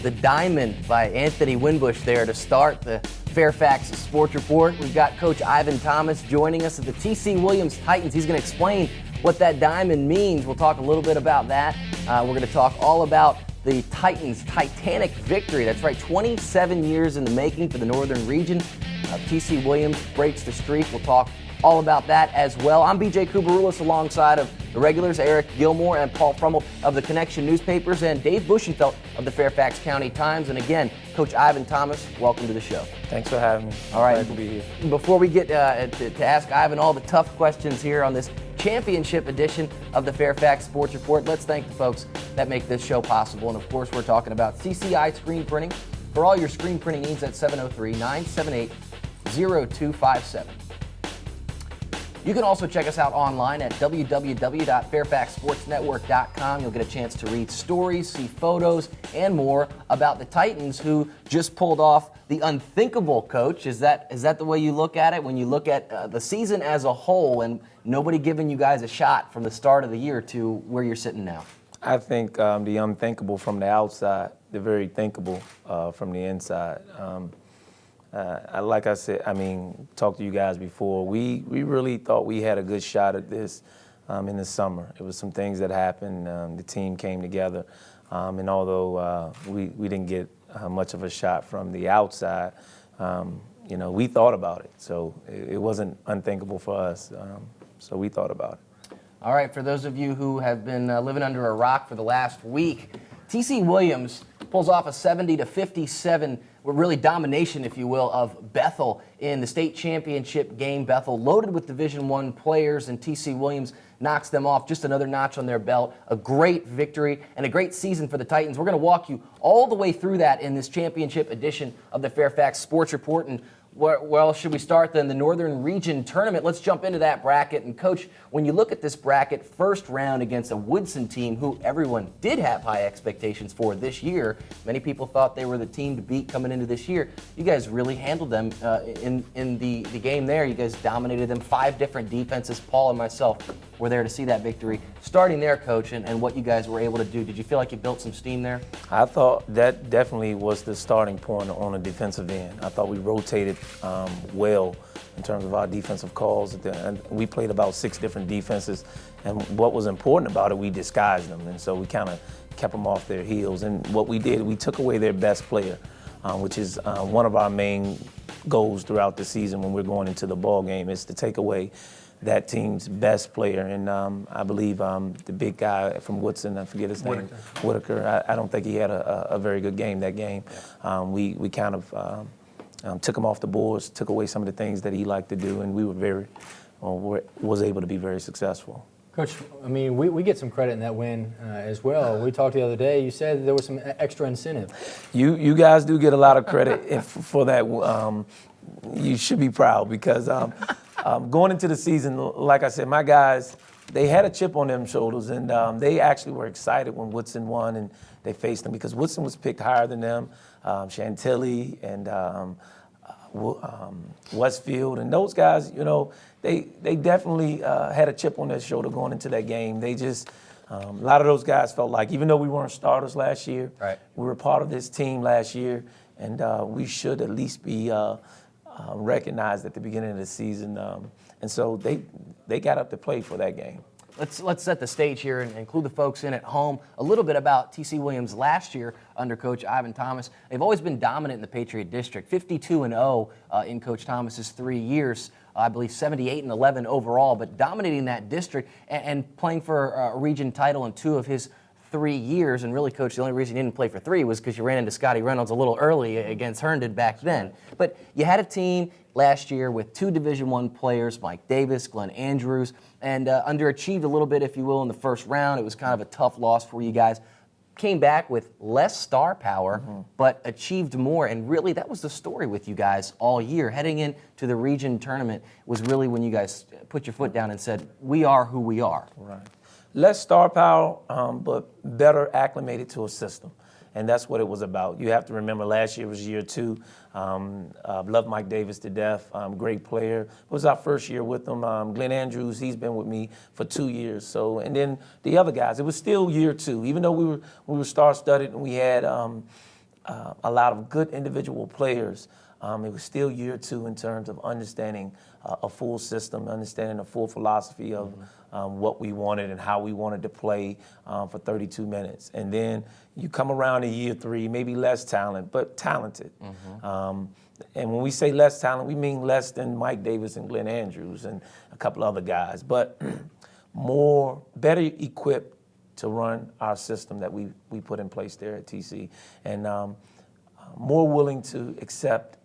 The Diamond by Anthony Winbush there to start the Fairfax Sports Report. We've got Coach Ivan Thomas joining us at the T.C. Williams Titans. He's going to explain what that diamond means. We'll talk a little bit about that. We're going to talk all about the Titans' titanic victory. That's right, 27 years in the making for the Northern region. T.C. Williams breaks the streak. We'll talk all about that as well. I'm BJ Kubarulis alongside of the regulars, Eric Gilmore and Paul Frummel of the Connection newspapers, and Dave Bushenfeld of the Fairfax County Times. And again, Coach Ivan Thomas, welcome to the show. Thanks for having me. All right, glad to be here. Before we get to ask Ivan all the tough questions here on this championship edition of the Fairfax Sports Report, let's thank the folks that make this show possible. And of course, we're talking about CCI Screen Printing. For all your screen printing needs at 703-978-0257. You can also check us out online at www.fairfaxsportsnetwork.com. You'll get a chance to read stories, see photos, and more about the Titans, who just pulled off the unthinkable, Coach. Is that the way you look at it when you look at the season as a whole and nobody giving you guys a shot from the start of the year to where you're sitting now? I think the unthinkable from the outside, the very thinkable from the inside. Like I said, talked to you guys before. We really thought we had a good shot at this in the summer. It was some things that happened. The team came together, and although we didn't get much of a shot from the outside, we thought about it. So it wasn't unthinkable for us. So we thought about it. All right, for those of you who have been living under a rock for the last week, T.C. Williams pulls off a 70-57, really domination, if you will, of Bethel in the state championship game. Bethel loaded with Division I players, and T.C. Williams knocks them off, just another notch on their belt. A great victory and a great season for the Titans. We're going to walk you all the way through that in this championship edition of the Fairfax Sports Report. And well, should we start then the Northern Region Tournament? Let's jump into that bracket. And Coach, when you look at this bracket, first round against a Woodson team who everyone did have high expectations for this year. Many people thought they were the team to beat coming into this year. You guys really handled them in the game there. You guys dominated them. 5 different defenses. Paul and myself were there to see that victory. Starting there, Coach, and what you guys were able to do, did you feel like you built some steam there? I thought that definitely was the starting point on the defensive end. I thought we rotated well in terms of our defensive calls. And we played about 6 different defenses, and what was important about it, we disguised them, and so we kind of kept them off their heels. And what we did, we took away their best player, which is one of our main goals throughout the season when we're going into the ball game, is to take away that team's best player. And I believe the big guy from Woodson, I forget his name, Whitaker, I don't think he had a very good game that game. We kind of took him off the boards, took away some of the things that he liked to do, and we were was able to be very successful. Coach, we get some credit in that win as well. We talked the other day. You said there was some extra incentive. You guys do get a lot of credit for that. You should be proud because going into the season, like I said, my guys, they had a chip on their shoulders, and they actually were excited when Woodson won and they faced them, because Woodson was picked higher than them. Chantilly and Westfield, and those guys, they definitely had a chip on their shoulder going into that game. They just, a lot of those guys felt like, even though we weren't starters last year, right, we were part of this team last year, and we should at least be recognized at the beginning of the season. And so they got up to play for that game. Let's set the stage here and include the folks in at home. A little bit about T.C. Williams last year under Coach Ivan Thomas. They've always been dominant in the Patriot District, 52-0 in Coach Thomas's 3 years. I believe 78-11 overall, but dominating that district and playing for a region title in 2 of his 3 years. And really, Coach, the only reason you didn't play for 3 was because you ran into Scotty Reynolds a little early against Herndon back then. But you had a team last year with 2 Division I players, Mike Davis, Glenn Andrews, and underachieved a little bit, if you will, in the first round. It was kind of a tough loss for you guys. Came back with less star power, but achieved more. And really, that was the story with you guys all year. Heading into the region tournament was really when you guys put your foot down and said, we are who we are. Right. Less star power, but better acclimated to a system. And that's what it was about. You have to remember last year was year 2. Love Mike Davis to death, great player. It was our first year with him. Glenn Andrews, he's been with me for 2 years. So, and then the other guys, it was still year 2. Even though we were star-studded and we had a lot of good individual players. It was still year 2 in terms of understanding a full system, understanding a full philosophy of what we wanted and how we wanted to play for 32 minutes. And then you come around to year 3, maybe less talent, but talented. And when we say less talent, we mean less than Mike Davis and Glenn Andrews and a couple other guys, but better equipped to run our system that we put in place there at TC, and more willing to accept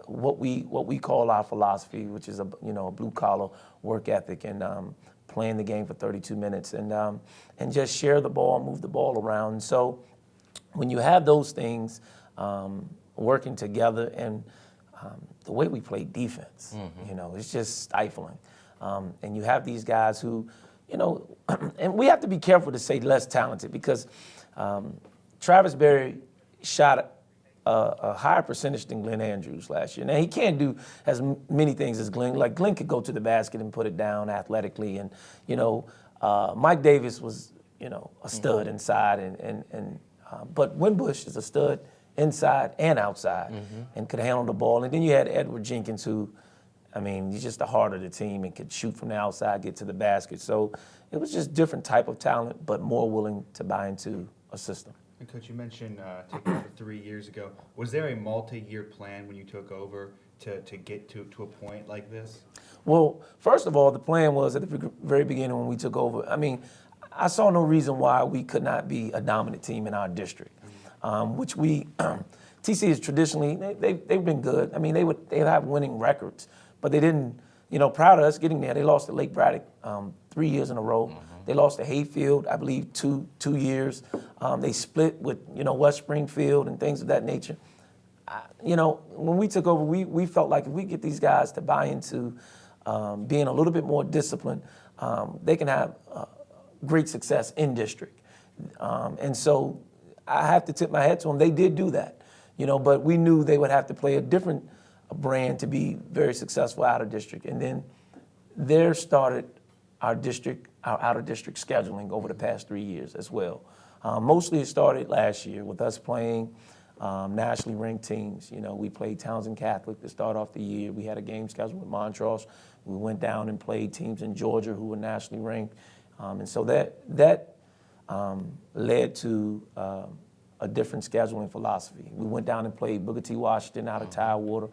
what we call our philosophy, which is a blue collar work ethic, and playing the game for 32 minutes, and just share the ball, move the ball around. And so when you have those things working together, and the way we play defense, it's just stifling. And you have these guys who, and we have to be careful to say less talented, because Travis Berry shot a higher percentage than Glenn Andrews last year. Now, he can't do as many things as Glenn. Like, Glenn could go to the basket and put it down athletically. And, Mike Davis was, a stud inside. But Winbush is a stud inside and outside, and could handle the ball. And then you had Edward Jenkins, who, he's just the heart of the team and could shoot from the outside, get to the basket. So it was just different type of talent, but more willing to buy into a system. And Coach, you mentioned taking over 3 years ago. Was there a multi-year plan when you took over to get to a point like this? Well, first of all, the plan was at the very beginning when we took over. I saw no reason why we could not be a dominant team in our district, which we, TC is traditionally, they've been good. They have winning records, but they didn't, prior to us getting there, they lost to Lake Braddock 3 years in a row. They lost to Hayfield, I believe, two years. They split with, West Springfield and things of that nature. When we took over, we felt like if we get these guys to buy into being a little bit more disciplined, they can have great success in district. And so I have to tip my hat to them. They did do that, but we knew they would have to play a different brand to be very successful out of district. And then there started our out of district scheduling over the past 3 years as well. Mostly it started last year with us playing nationally ranked teams. We played Townsend Catholic to start off the year. We had a game scheduled with Montrose. We went down and played teams in Georgia who were nationally ranked. And so that led to a different scheduling philosophy. We went down and played Booker T. Washington out of Tidewater.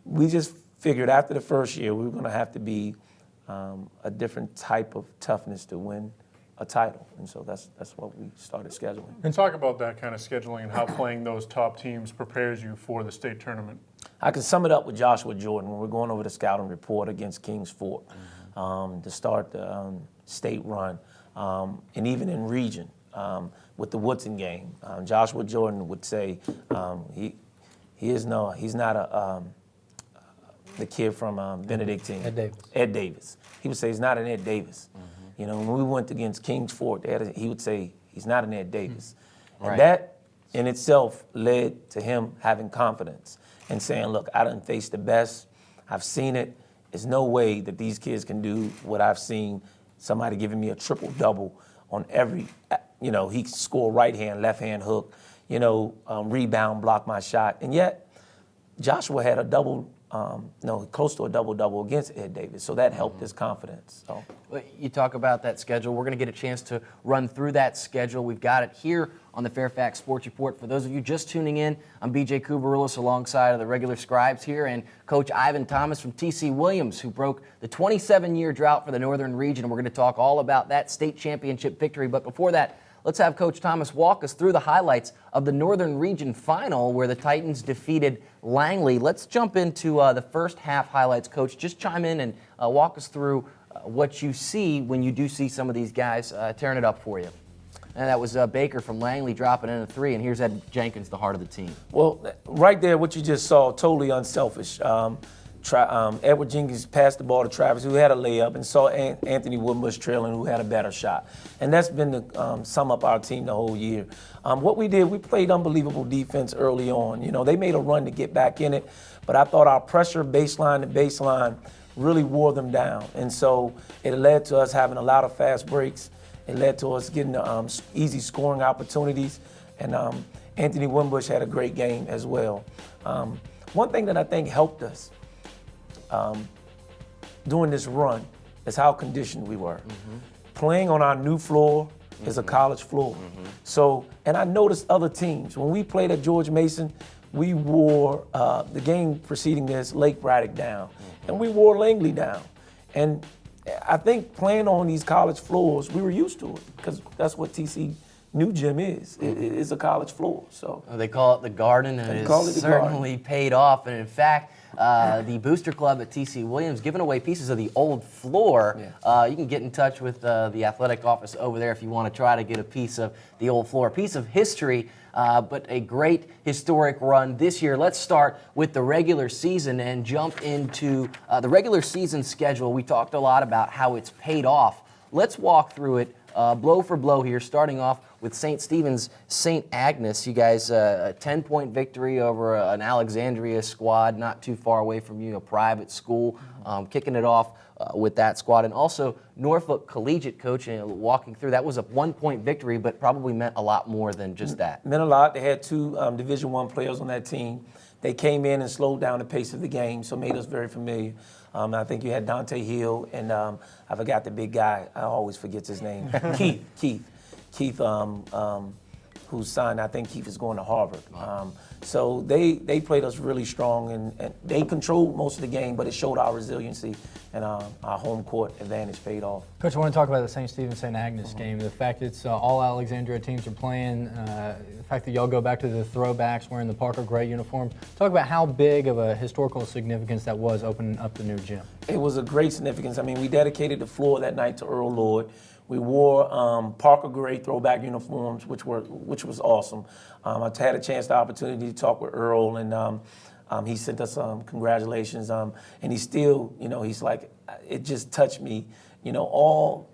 We just figured after the first year we were going to have to be a different type of toughness to win a title. And so that's what we started scheduling. And talk about that kind of scheduling and how playing those top teams prepares you for the state tournament. I can sum it up with Joshua Jordan when we're going over the scouting report against Kings Fort to start the state run, and even in region with the Woodson game. Joshua Jordan would say he's not the kid from Benedictine. Ed Davis. He would say he's not an Ed Davis. When we went against Kings Fort, he would say he's not an Ed Davis. And that in itself led to him having confidence and saying, look, I done faced the best. I've seen it. There's no way that these kids can do what I've seen. Somebody giving me a triple-double on every, he score right hand, left hand hook, rebound, block my shot. And yet, Joshua had close to a double-double against Ed Davis, so that helped his confidence. So. You talk about that schedule. We're going to get a chance to run through that schedule. We've got it here on the Fairfax Sports Report. For those of you just tuning in, I'm BJ Kubarulis alongside of the regular scribes here and Coach Ivan Thomas from TC Williams, who broke the 27-year drought for the Northern Region. We're going to talk all about that state championship victory. But before that, let's have Coach Thomas walk us through the highlights of the Northern Region Final where the Titans defeated Langley. Let's jump into the first half highlights. Coach, just chime in and walk us through what you see when you do see some of these guys tearing it up for you. And that was Baker from Langley dropping in a three, and here's Ed Jenkins, the heart of the team. Well, right there, what you just saw, totally unselfish. Edward Jenkins passed the ball to Travis, who had a layup, and saw Anthony Woodbush trailing, who had a better shot. And that's been to sum up our team the whole year. What we did, we played unbelievable defense early on. They made a run to get back in it, but I thought our pressure baseline to baseline really wore them down. And so it led to us having a lot of fast breaks. It led to us getting easy scoring opportunities. And Anthony Wimbush had a great game as well. One thing that I think helped us during this run is how conditioned we were. Playing on our new floor is a college floor. So, and I noticed other teams, when we played at George Mason, we wore the game preceding this, Lake Braddock down, and we wore Langley down. And I think playing on these college floors, we were used to it because that's what TC new gym is. It's a college floor. So They call it the Garden, and it call it the certainly paid off. And in fact, the Booster Club at TC Williams giving away pieces of the old floor. You can get in touch with the athletic office over there if you want to try to get a piece of the old floor, a piece of history. But a great historic run this year. Let's start with the regular season and jump into the regular season schedule. We talked a lot about how it's paid off. Let's walk through it blow for blow here, starting off with St. Stephen's St. Agnes. You guys, a 10-point victory over an Alexandria squad not too far away from you, a private school, kicking it off with that squad. And also Norfolk Collegiate, coach, walking through, that was a 1-point victory, but probably meant a lot more than just that. Meant a lot. They had two Division I players on that team. They came in and slowed down the pace of the game, so made us very familiar. I think you had Dante Hill and I forgot the big guy. I always forget his name. Keith, who's signed. I think Keith is going to Harvard. So they played us really strong and they controlled most of the game, but it showed our resiliency and our home court advantage paid off. Coach, I want to talk about the St. Stephen St. Agnes game. The fact it's all Alexandria teams are playing, the fact that y'all go back to the throwbacks wearing the Parker Gray uniforms. Talk about how big of a historical significance that was opening up the new gym. It was a great significance. I mean, we dedicated the floor that night to Earl Lord. We wore Parker Gray throwback uniforms, which was awesome. I had a chance, the opportunity to talk with Earl, and he sent us congratulations. And he still, he's like, it just touched me. All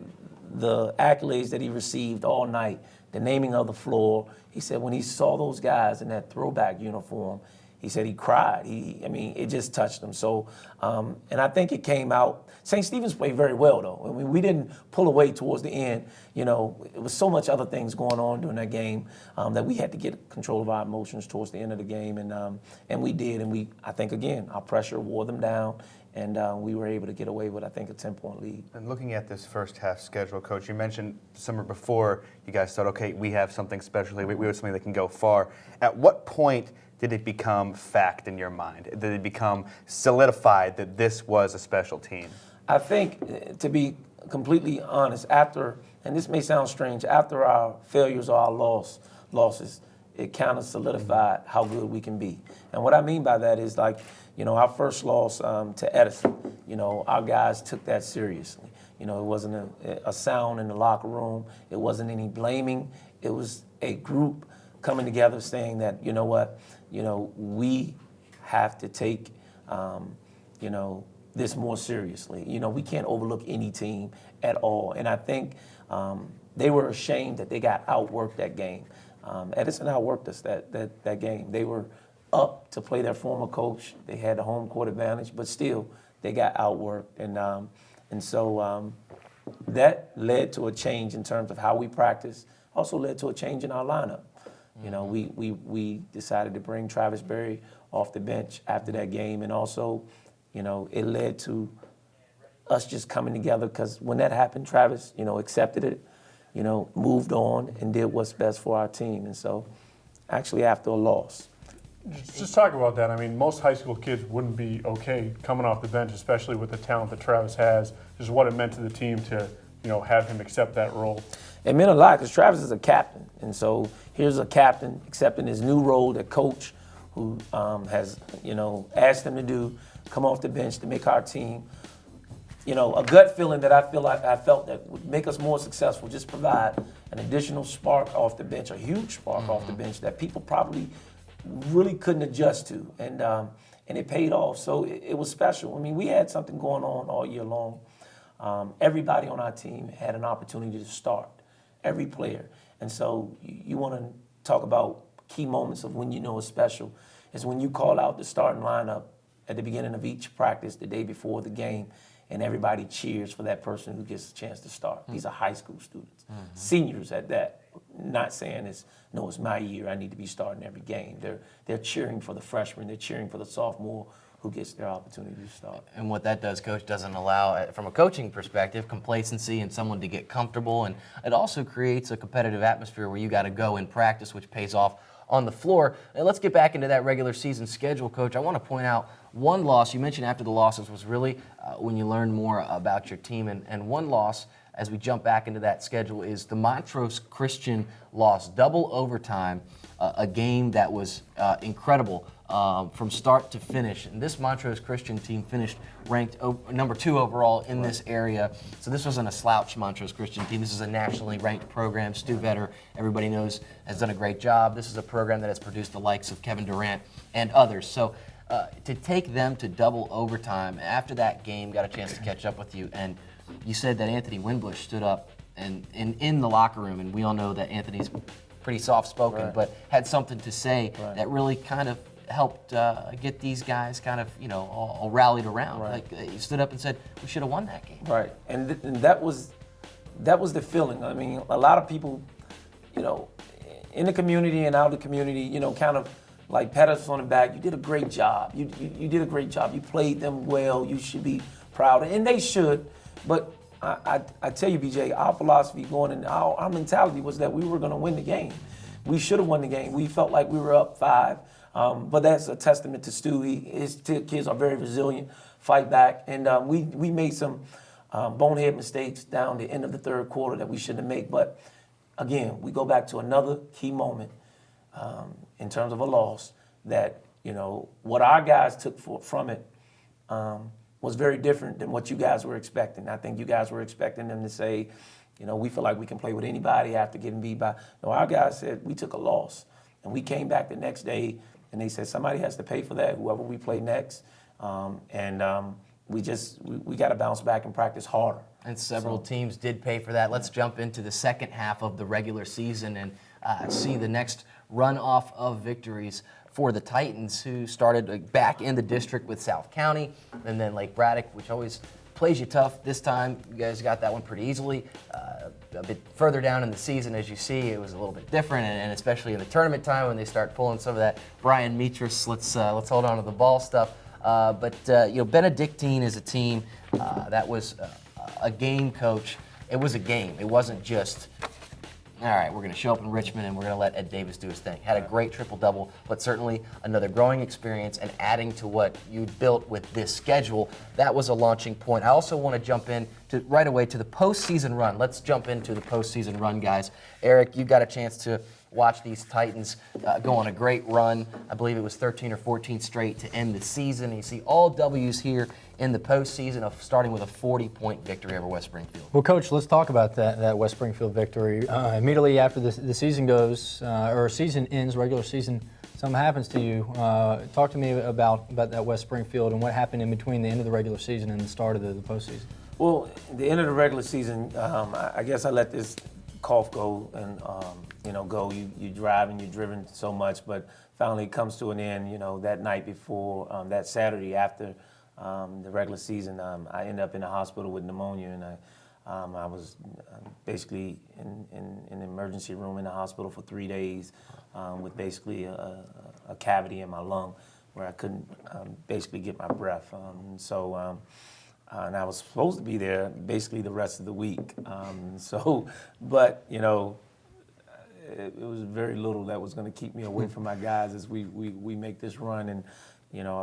the accolades that he received all night, the naming of the floor. He said when he saw those guys in that throwback uniform, he said he cried. It just touched him. So, and I think it came out. St. Stephen's played very well, though. I mean, we didn't pull away towards the end. It was so much other things going on during that game that we had to get control of our emotions towards the end of the game, and we did. And I think again, our pressure wore them down, and we were able to get away with, I think, a 10-point lead. And looking at this first half schedule, Coach, you mentioned summer before you guys thought, okay, we have something special here. We have something that can go far. At what point did it become fact in your mind? Did it become solidified that this was a special team? I think, to be completely honest, after, and this may sound strange, after our failures or our losses, it kind of solidified how good we can be. And what I mean by that is our first loss to Edison, our guys took that seriously. It wasn't a sound in the locker room. It wasn't any blaming. It was a group coming together saying that, we have to take, this more seriously. We can't overlook any team at all. And I think they were ashamed that they got outworked that game. Edison outworked us that game. They were up to play their former coach. They had the home court advantage, but still they got outworked. And so that led to a change in terms of how we practice. Also led to a change in our lineup. We decided to bring Travis Berry off the bench after that game, and also, it led to us just coming together because when that happened, Travis, accepted it, moved on and did what's best for our team. And so, actually, after a loss. Just talk about that. I mean, most high school kids wouldn't be okay coming off the bench, especially with the talent that Travis has. Just what it meant to the team to, have him accept that role. It meant a lot because Travis is a captain. And so here's a captain accepting his new role that coach who has, asked him to do, come off the bench to make our team, a gut feeling that I felt that would make us more successful, just provide an additional spark off the bench, a huge spark off the bench that people probably really couldn't adjust to. And it paid off. So it was special. I mean, we had something going on all year long. Everybody on our team had an opportunity to start, every player. And so you want to talk about key moments of when it's special, is when you call out the starting lineup at the beginning of each practice the day before the game, and everybody cheers for that person who gets a chance to start. These are high school students, seniors at that. not saying it's my year. I need to be starting every game. They're cheering for the freshman. They're cheering for the sophomore who gets their opportunity to start. And what that does, Coach, doesn't allow, from a coaching perspective, complacency and someone to get comfortable. And it also creates a competitive atmosphere where you got to go in practice, which pays off on the floor. And let's get back into that regular season schedule, Coach. I want to point out one loss you mentioned after the losses was really when you learn more about your team. And one loss, as we jump back into that schedule, is the Montrose Christian loss, double overtime, a game that was incredible from start to finish. And this Montrose Christian team finished ranked number 2 overall in this area. So this wasn't a slouch Montrose Christian team. This is a nationally ranked program. Stu Vetter, everybody knows, has done a great job. This is a program that has produced the likes of Kevin Durant and others. So to take them to double overtime, after that game, got a chance to catch up with you, and you said that Anthony Winbush stood up and in the locker room, and we all know that Anthony's pretty soft-spoken, Right. but had something to say Right. that really kind of helped get these guys kind of, all rallied around. Right. Like he stood up and said, we should have won that game. Right, and that was the feeling. I mean, a lot of people, in the community and out of the community, kind of like pat us on the back. You did a great job. You did a great job. You played them well. You should be proud, and they should. But I tell you, BJ, our philosophy going in, our mentality was that we were going to win the game. We should have won the game. We felt like we were up 5. But that's a testament to Stu. His kids are very resilient, fight back, and we made some bonehead mistakes down the end of the third quarter that we shouldn't have made. But again, we go back to another key moment in terms of a loss that what our guys took from it was very different than what you guys were expecting. I think you guys were expecting them to say, we feel like we can play with anybody after getting beat by. No, our guys said we took a loss, and we came back the next day. And they said somebody has to pay for that, whoever we play next. We got to bounce back and practice harder. And several teams did pay for that. Let's jump into the second half of the regular season and see the next run-off of victories for the Titans, who started back in the district with South County, and then Lake Braddock, which always plays you tough. This time, you guys got that one pretty easily. A bit further down in the season, as you see, it was a little bit different, and especially in the tournament time when they start pulling some of that Brian Metris, let's hold on to the ball stuff. But Benedictine is a team that was a game, Coach. It was a game. It wasn't just, all right, we're going to show up in Richmond and we're going to let Ed Davis do his thing. Had a great triple-double, but certainly another growing experience and adding to what you built with this schedule. That was a launching point. I also want to jump in right away to the postseason run. Let's jump into the postseason run, guys. Eric, you got a chance to watch these Titans go on a great run. I believe it was 13 or 14 straight to end the season. You see all W's here in the postseason, of starting with a 40-point victory over West Springfield. Well, Coach, let's talk about that West Springfield victory. Immediately after the season goes, or season ends, regular season, something happens to you. Talk to me about that West Springfield and what happened in between the end of the regular season and the start of the postseason. Well, the end of the regular season, I guess I let this cough go and go. You drive and you're driven so much, but finally it comes to an end. That night before, that Saturday after the regular season, I ended up in the hospital with pneumonia, and I was basically in the emergency room in the hospital for 3 days with basically a cavity in my lung where I couldn't basically get my breath. And I was supposed to be there basically the rest of the week. But it was very little that was going to keep me away from my guys as we make this run. And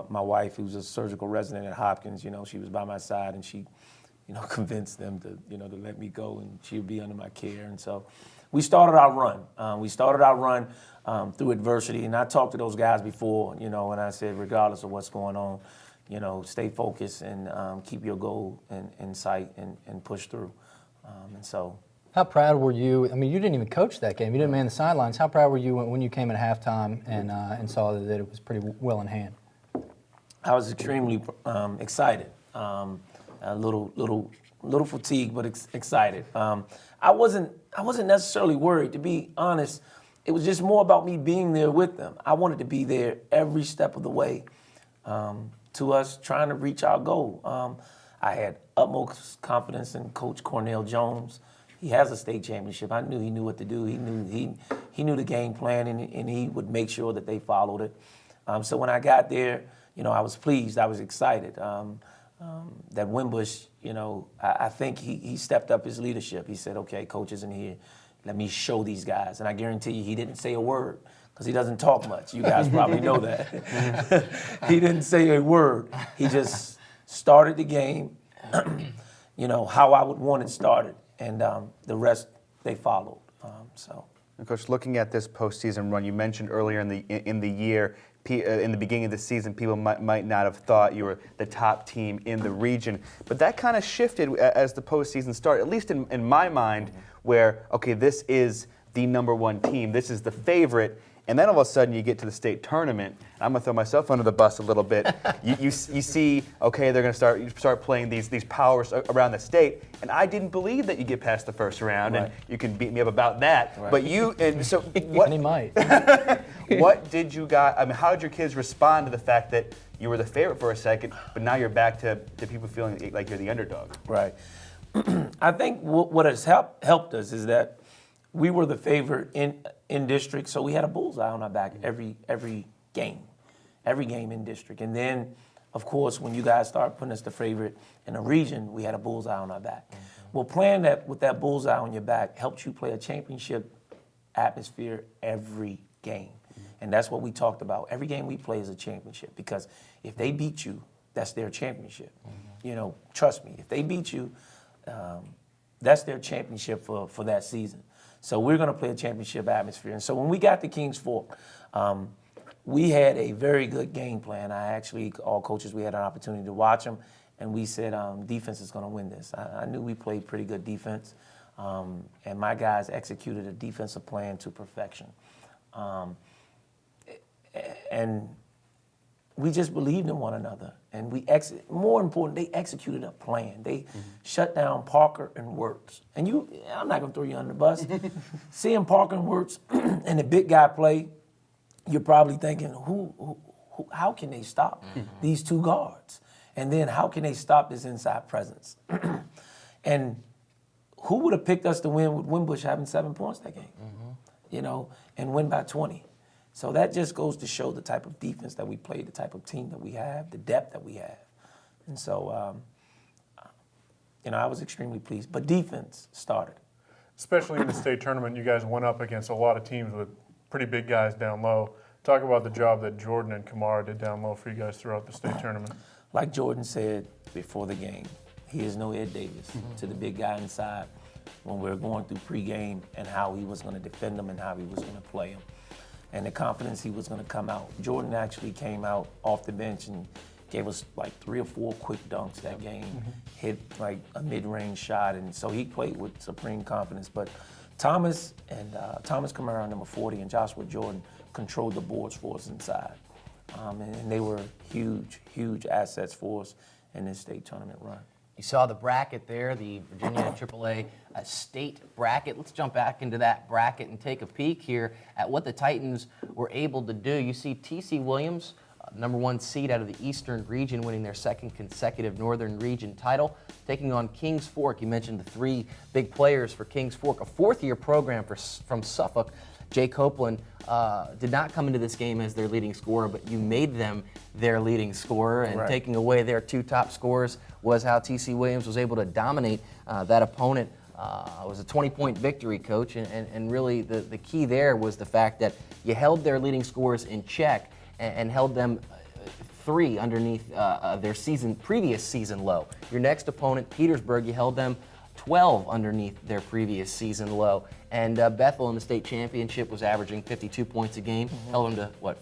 my wife, who's a surgical resident at Hopkins, she was by my side, and she, convinced them to let me go, and she would be under my care. And so we started our run. Through adversity, and I talked to those guys before, and I said, regardless of what's going on, stay focused and keep your goal in sight and push through. How proud were you? I mean, you didn't even coach that game. You didn't man the sidelines. How proud were you when you came at halftime and saw that it was pretty well in hand? I was extremely excited. A little fatigued, but excited. I wasn't necessarily worried, to be honest. It was just more about me being there with them. I wanted to be there every step of the way to us trying to reach our goal. I had utmost confidence in Coach Cornell Jones. he has a state championship. I knew he knew what to do. He knew the game plan, and he would make sure that they followed it. So when I got there, I was pleased. I was excited. That Wimbush, I think he stepped up his leadership. He said, okay, coach isn't here. Let me show these guys. And I guarantee you, he didn't say a word because he doesn't talk much. You guys probably know that. He didn't say a word. He just started the game, how I would want it started. And the rest, they followed. And Coach, looking at this postseason run, you mentioned earlier in the year, in the beginning of the season, people might not have thought you were the top team in the region. But that kind of shifted as the postseason started, at least in my mind, where, okay, this is the #1 team. This is the favorite. And then all of a sudden you get to the state tournament. I'm going to throw myself under the bus a little bit. You see, okay, they're going to start playing these powers around the state. And I didn't believe that you get past the first round. Right. And you can beat me up about that. Right. But And he might. what did you guys, how did your kids respond to the fact that you were the favorite for a second, but now you're back to people feeling like you're the underdog? Right. I think what has helped us is that we were the favorite in district, so we had a bullseye on our back every game in district. And then, of course, when you guys start putting us the favorite in the region, we had a bullseye on our back. Well, playing that with that bullseye on your back helps you play a championship atmosphere every game. And that's what we talked about. Every game we play is a championship because if they beat you, that's their championship. Trust me, if they beat you, that's their championship for that season. So we're going to play a championship atmosphere. And so when we got to Kings Fork, we had a very good game plan. All coaches, we had an opportunity to watch them, and we said defense is going to win this. I knew we played pretty good defense, and my guys executed a defensive plan to perfection. And we just believed in one another. And more important, they executed a plan. They shut down Parker and Wirtz. And I'm not going to throw you under the bus. Seeing Parker and Wirtz and the big guy play, you're probably thinking, how can they stop these two guards? And then how can they stop this inside presence? And who would have picked us to win with Wimbush having 7 points that game? And win by 20. So that just goes to show the type of defense that we play, the type of team that we have, the depth that we have. And so, I was extremely pleased. But defense started. Especially in the state tournament, you guys went up against a lot of teams with pretty big guys down low. Talk about the job that Jordan and Kamara did down low for you guys throughout the state tournament. Like Jordan said before the game, he is no Ed Davis to the big guy inside when we were going through pregame and how he was going to defend him and how he was going to play him. And the confidence he was going to come out. Jordan actually came out off the bench and gave us like 3 or 4 quick dunks that game, hit like a mid-range shot, and so he played with supreme confidence. But Thomas Kamara, number 40, and Joshua Jordan controlled the boards for us inside. And they were huge assets for us in this state tournament run. You saw the bracket there, the Virginia AAA state bracket. Let's jump back into that bracket and take a peek here at what the Titans were able to do. You see TC Williams, #1 seed out of the Eastern region, winning their 2nd consecutive Northern region title, taking on Kings Fork. You mentioned the 3 big players for Kings Fork, a 4th-year program from Suffolk. Jay Copeland did not come into this game as their leading scorer, but you made them their leading scorer, and Right. taking away their 2 top scorers was how TC Williams was able to dominate that opponent. It was a 20-point victory, Coach, and really the key there was the fact that you held their leading scorers in check and held them 3 underneath their previous season low. Your next opponent, Petersburg, you held them 12 underneath their previous season low. And Bethel in the state championship was averaging 52 points a game, held them to,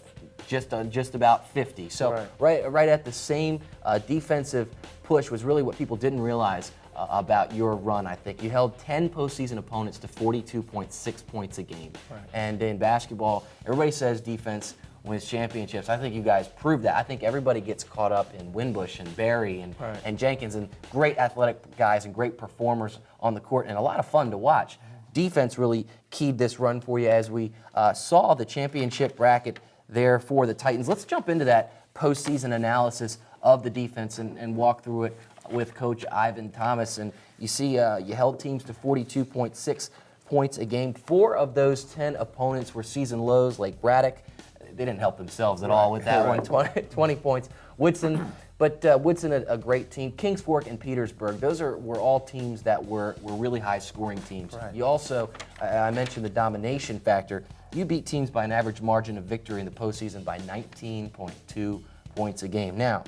just about 50. So right at the same defensive push was really what people didn't realize about your run, I think. You held 10 postseason opponents to 42.6 points a game. Right. And in basketball, everybody says defense wins championships. I think you guys proved that. I think everybody gets caught up in Winbush and Barry and Jenkins, and great athletic guys and great performers on the court, and a lot of fun to watch. Defense really keyed this run for you as we saw the championship bracket there for the Titans. Let's jump into that postseason analysis of the defense and walk through it with Coach Ivan Thomas. And you see you held teams to 42.6 points a game. 4 of those 10 opponents were season lows, like Braddock. They didn't help themselves at all with that one, 20 points. Woodson, but Woodson, a great team. Kings Fork and Petersburg, those were all teams that were really high-scoring teams. Right. You also, I mentioned the domination factor. You beat teams by an average margin of victory in the postseason by 19.2 points a game. Now,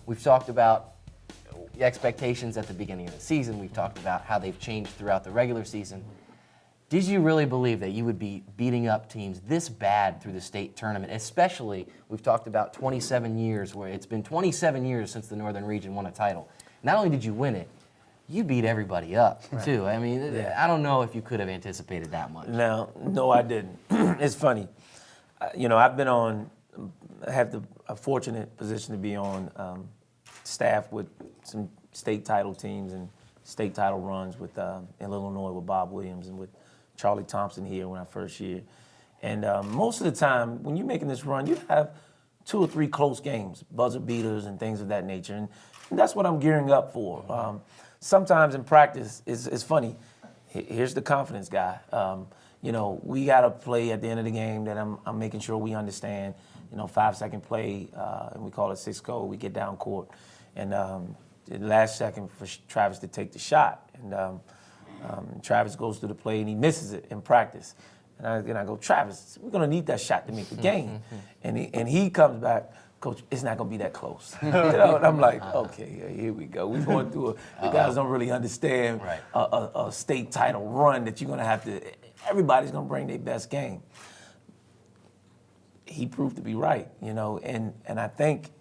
we've talked about the expectations at the beginning of the season. We've talked about how they've changed throughout the regular season. Did you really believe that you would be beating up teams this bad through the state tournament? Especially, we've talked about 27 years, where it's been 27 years since the Northern Region won a title. Not only did you win it, you beat everybody up, too. I mean, I don't know if you could have anticipated that much. No, I didn't. It's funny. I've been on, I have a fortunate position to be on staff with some state title teams and state title runs with in Illinois with Bob Williams and with Charlie Thompson here when I first year. And most of the time, when you're making this run, you have 2 or 3 close games, buzzer beaters and things of that nature. And that's what I'm gearing up for. Sometimes in practice, it's funny. Here's the confidence guy. We got to play at the end of the game that I'm making sure we understand. 5-second play, and we call it 6 code. We get down court. And the last second for Travis to take the shot. And Travis goes through the play and he misses it in practice. And I go, Travis, we're going to need that shot to make the game. And he comes back, Coach, it's not going to be that close. And I'm like, okay, here we go. We're going through the guys don't really understand a state title run that you're going to have to, everybody's going to bring their best game. He proved to be right, and I think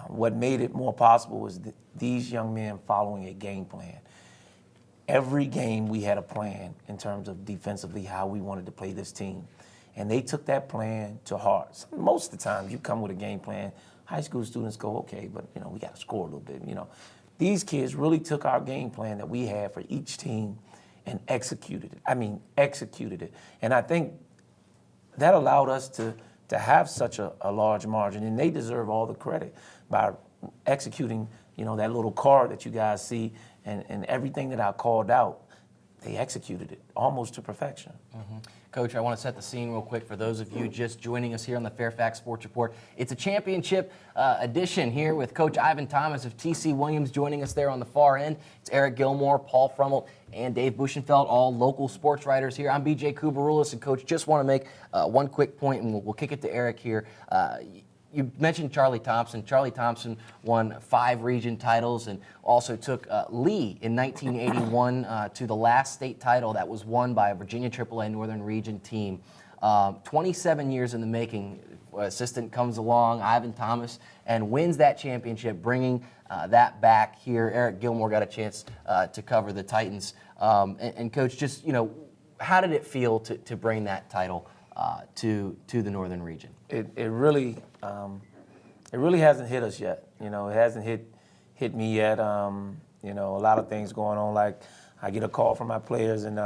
what made it more possible was these young men following a game plan. Every game we had a plan in terms of defensively how we wanted to play this team. And they took that plan to heart. Most of the time you come with a game plan, high school students go, okay, but we got to score a little bit. These kids really took our game plan that we had for each team and executed it. Executed it. And I think that allowed us to have such a large margin, and they deserve all the credit by executing, that little card that you guys see and everything that I called out, they executed it almost to perfection. Mm-hmm. Coach, I want to set the scene real quick for those of you just joining us here on the Fairfax Sports Report. It's a championship edition here with Coach Ivan Thomas of TC Williams joining us there on the far end. It's Eric Gilmore, Paul Frummelt, and Dave Buschenfeld, all local sports writers here. I'm BJ Kubarulis, and Coach, just want to make one quick point, and we'll kick it to Eric here. You mentioned Charlie Thompson. Charlie Thompson won 5 region titles and also took Lee in 1981 to the last state title that was won by a Virginia AAA Northern Region team. 27 years in the making. Assistant comes along, Ivan Thomas, and wins that championship, bringing that back here. Eric Gilmore got a chance to cover the Titans. And Coach, just, how did it feel to bring that title to the Northern Region? It really hasn't hit us yet. It hasn't hit me yet. A lot of things going on. Like I get a call from my players, and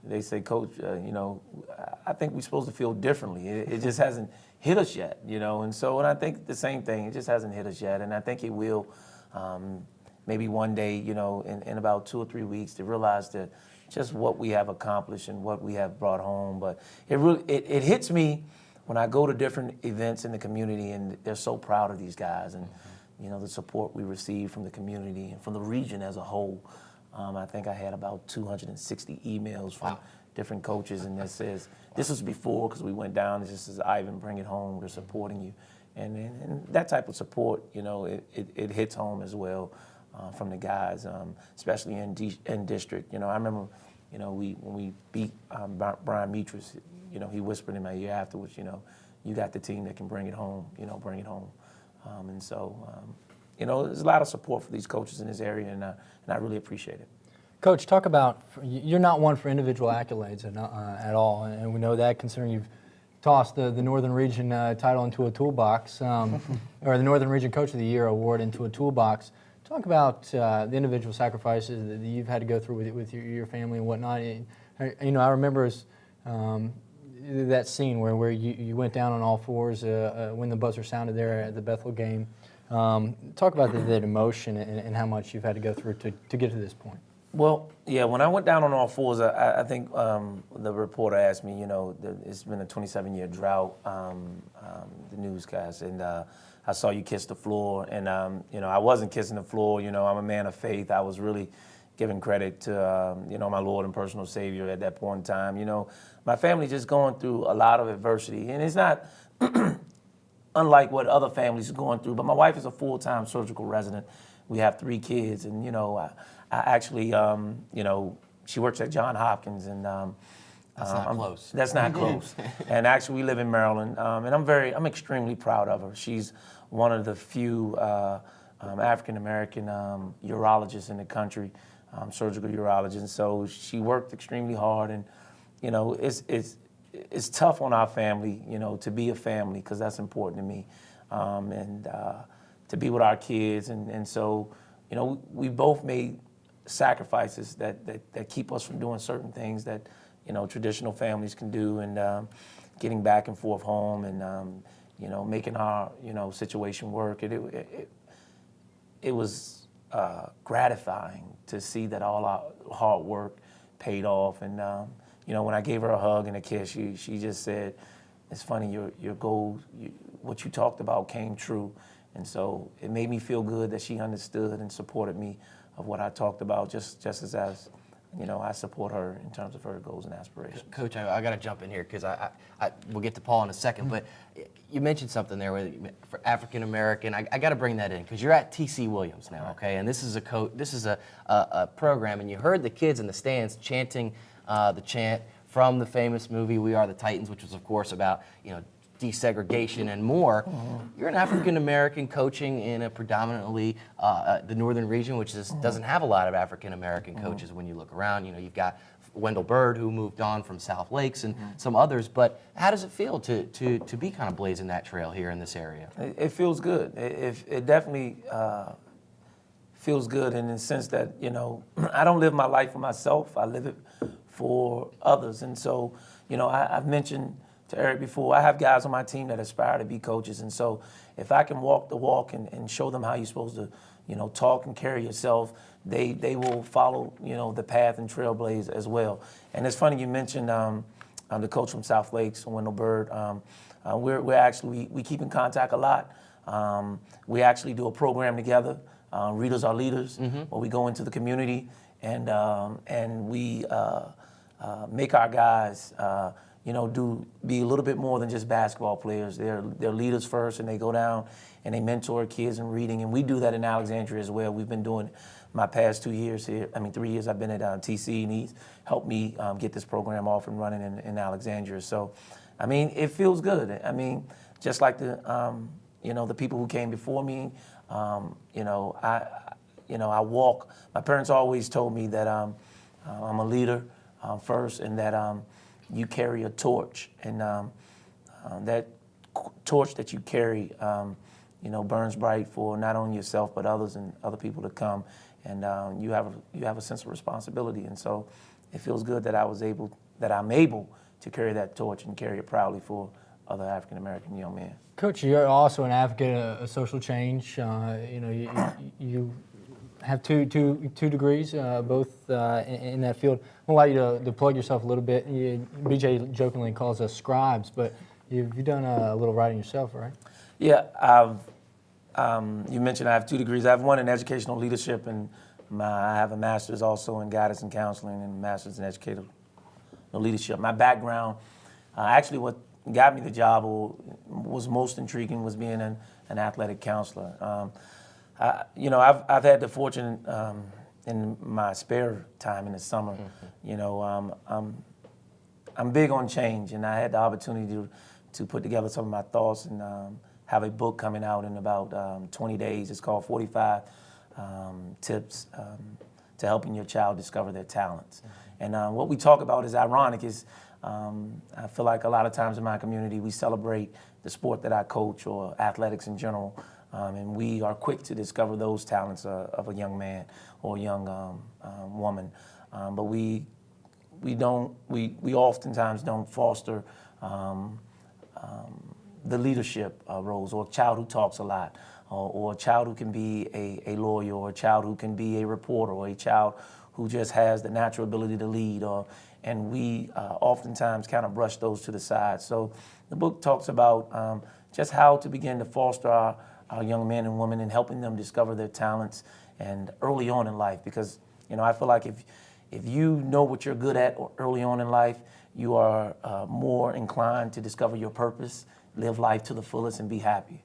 they say, Coach, I think we're supposed to feel differently. It just hasn't hit us yet. And I think the same thing. It just hasn't hit us yet, and I think it will. Maybe one day, in about 2 or 3 weeks, to realize that just what we have accomplished and what we have brought home. But it hits me when I go to different events in the community, and they're so proud of these guys, and the support we receive from the community and from the region as a whole. I think I had about 260 emails from different coaches, and that says, this was before, because we went down, it just says, Ivan, bring it home, we're supporting you. And that type of support, it hits home as well from the guys, especially in district. I remember, when we beat Brian Metris, he whispered in my ear afterwards, you got the team that can bring it home, bring it home. There's a lot of support for these coaches in this area, and I really appreciate it. Coach, talk about, you're not one for individual accolades at all, and we know that considering you've tossed the Northern Region title into a toolbox, or the Northern Region Coach of the Year award into a toolbox. Talk about the individual sacrifices that you've had to go through with your family and whatnot. I remember that scene where you went down on all fours when the buzzer sounded there at the Bethel game. Talk about that emotion and how much you've had to go through to get to this point. Well, yeah, when I went down on all fours, I think the reporter asked me, it's been a 27-year drought, the newscast, and I saw you kiss the floor, and, I wasn't kissing the floor. I'm a man of faith. I was really giving credit to, my Lord and personal Savior at that point in time. My family just going through a lot of adversity, and it's not unlike what other families are going through, but my wife is a full-time surgical resident. We have 3 kids, and, I actually, she works at Johns Hopkins, and That's not close. That's not close. And actually, we live in Maryland, and I'm extremely proud of her. She's one of the few African American urologists in the country, surgical urologist. So she worked extremely hard, and it's tough on our family, to be a family, because that's important to me, and to be with our kids, and so we both made sacrifices that keep us from doing certain things that traditional families can do, and getting back and forth home, and making our situation work. It was gratifying to see that all our hard work paid off, and when I gave her a hug and a kiss, she just said, "It's funny, your goals, what you talked about came true." And so it made me feel good that she understood and supported me of what I talked about, just as I support her in terms of her goals and aspirations. Coach, I got to jump in here because we'll get to Paul in a second, but you mentioned something there for African American. I got to bring that in because you're at TC Williams now, okay? And this is a program, and you heard the kids in the stands chanting the chant from the famous movie We Are the Titans, which was of course about desegregation and more. You're an African American coaching in a predominantly the northern region, which doesn't have a lot of African American coaches. When you look around, you've got Wendell Bird, who moved on from South Lakes, and some others. But how does it feel to be kind of blazing that trail here in this area? It feels good. It definitely feels good in the sense that I don't live my life for myself. I live it for others, and so I've mentioned to Eric before, I have guys on my team that aspire to be coaches, and so if I can walk the walk and show them how you're supposed to, talk and carry yourself, they will follow, the path and trailblaze as well. And it's funny you mentioned the coach from South Lakes, Wendell Bird. We're actually we keep in contact a lot. We actually do a program together, Readers Are Leaders, where we go into the community and we make our guys. Be a little bit more than just basketball players. They're leaders first, and they go down and they mentor kids in reading. And we do that in Alexandria as well. We've been doing it my past 2 years here. 3 years I've been at TC, and he's helped me get this program off and running in Alexandria. So, it feels good. Just like the people who came before me. I walk. My parents always told me that I'm a leader first, and that you carry a torch, and that torch that you carry, burns bright for not only yourself but others and other people to come, and you have a sense of responsibility, and so it feels good that I'm able to carry that torch and carry it proudly for other African American young men. Coach, you're also an advocate of social change. You have two degrees, both in that field. I'll allow you to plug yourself a little bit. BJ jokingly calls us scribes, but you've done a little writing yourself, right? Yeah, you mentioned I have 2 degrees. I have one in educational leadership, and I have a master's also in guidance and counseling, and a master's in educational leadership. My background, actually what got me the job or was most intriguing was being an athletic counselor. I've had the fortune in my spare time in the summer. I'm big on change, and I had the opportunity to put together some of my thoughts and have a book coming out in about 20 days. It's called 45 Tips to Helping Your Child Discover Their Talents. And what we talk about is ironic. I feel like a lot of times in my community we celebrate the sport that I coach or athletics in general. And we are quick to discover those talents of a young man or a young woman, but we oftentimes don't foster the leadership roles, or a child who talks a lot, or a child who can be a lawyer, or a child who can be a reporter, or a child who just has the natural ability to lead. And we oftentimes kind of brush those to the side. So the book talks about just how to begin to foster our young men and women and helping them discover their talents and early on in life. Because, I feel like if you know what you're good at early on in life, you are more inclined to discover your purpose, live life to the fullest, and be happy.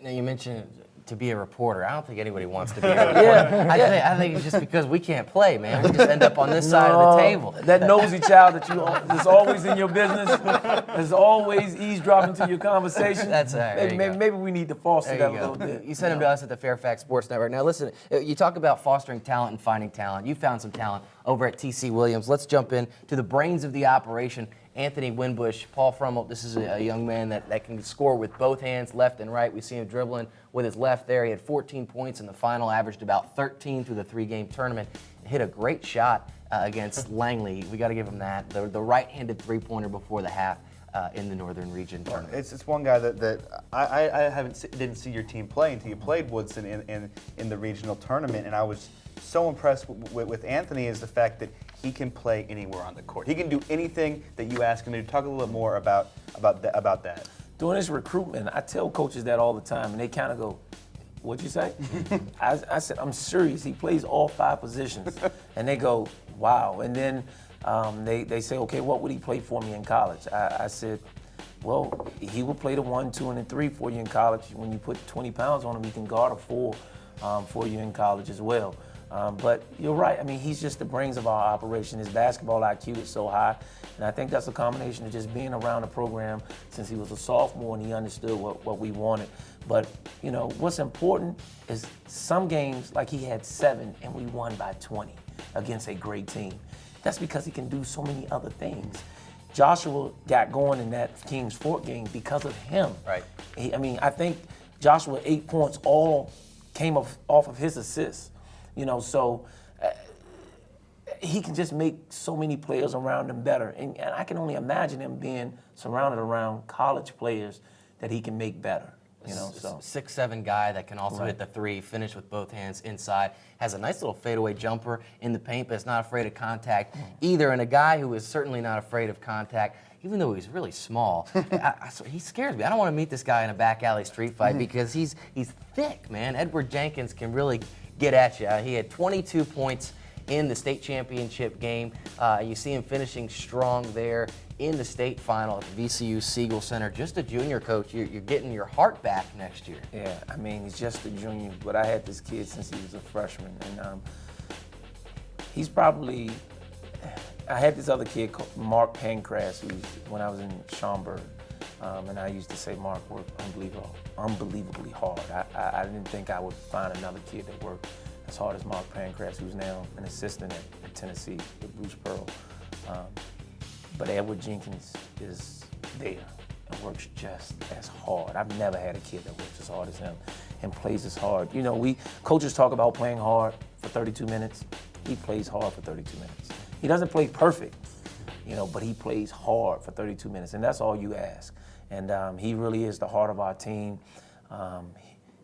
Now, you mentioned to be a reporter. I don't think anybody wants to be a reporter. I think it's just because we can't play, man. We just end up on this side of the table. That nosy child that's always in your business, that's always eavesdropping to your conversation. That's all right. Maybe we need to foster that a little bit. You sent him to us at the Fairfax Sports Network. Now, listen, you talk about fostering talent and finding talent. You found some talent over at TC Williams. Let's jump in to the brains of the operation. Anthony Winbush, Paul Frummel, this is a young man that can score with both hands, left and right. We see him dribbling with his left there. He had 14 points in the final, averaged about 13 through the 3-game tournament. Hit a great shot against Langley. We got to give him that. The right-handed three-pointer before the half in the Northern Region tournament. It's one guy that I didn't see your team play until you played Woodson in the regional tournament, and I was so impressed with Anthony is the fact that he can play anywhere on the court. He can do anything that you ask him to do. Talk a little bit more about that. Doing this recruitment, I tell coaches that all the time, and they kind of go, "What'd you say?" I said, "I'm serious. He plays all 5 positions," and they go, "Wow." And then they say, "Okay, what would he play for me in college?" I said, "Well, he will play the 1, 2, and the 3 for you in college. When you put 20 pounds on him, he can guard a 4 for you in college as well." But you're right. I mean, he's just the brains of our operation. His basketball IQ is so high, and I think that's a combination of just being around the program since he was a sophomore and he understood what we wanted. But, what's important is some games, like he had 7 and we won by 20 against a great team. That's because he can do so many other things. Joshua got going in that Kings Fort game because of him. Right. I think Joshua 8 points all came off of his assists. So he can just make so many players around him better. And I can only imagine him being surrounded around college players that he can make better. 6'7" guy that can also hit the 3, finish with both hands inside, has a nice little fadeaway jumper in the paint, but is not afraid of contact either. And a guy who is certainly not afraid of contact, even though he's really small. He scares me. I don't want to meet this guy in a back alley street fight because he's thick, man. Edward Jenkins can really get at you. He had 22 points in the state championship game. You see him finishing strong there in the state final at the VCU Siegel Center. Just a junior, coach. You're getting your heart back next year. Yeah, he's just a junior, but I had this kid since he was a freshman, and he's probably. I had this other kid called Mark Pancras, when I was in Schaumburg, and I used to say Mark worked unbelievably hard. I didn't think I would find another kid that worked as hard as Mark Pancras, who's now an assistant at Tennessee with Bruce Pearl. But Edward Jenkins is there and works just as hard. I've never had a kid that works as hard as him and plays as hard. We coaches talk about playing hard for 32 minutes. He plays hard for 32 minutes. He doesn't play perfect, but he plays hard for 32 minutes, and that's all you ask. And he really is the heart of our team.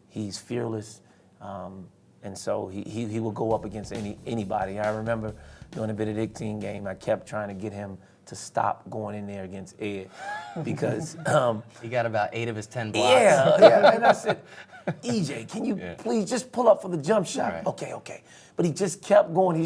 He's fearless, and so he will go up against anybody. I remember during the Benedictine game, I kept trying to get him to stop going in there against Ed because he got about 8 of his 10 blocks. Yeah. And I said, EJ, can you please just pull up for the jump shot? Right. Okay. But he just kept going.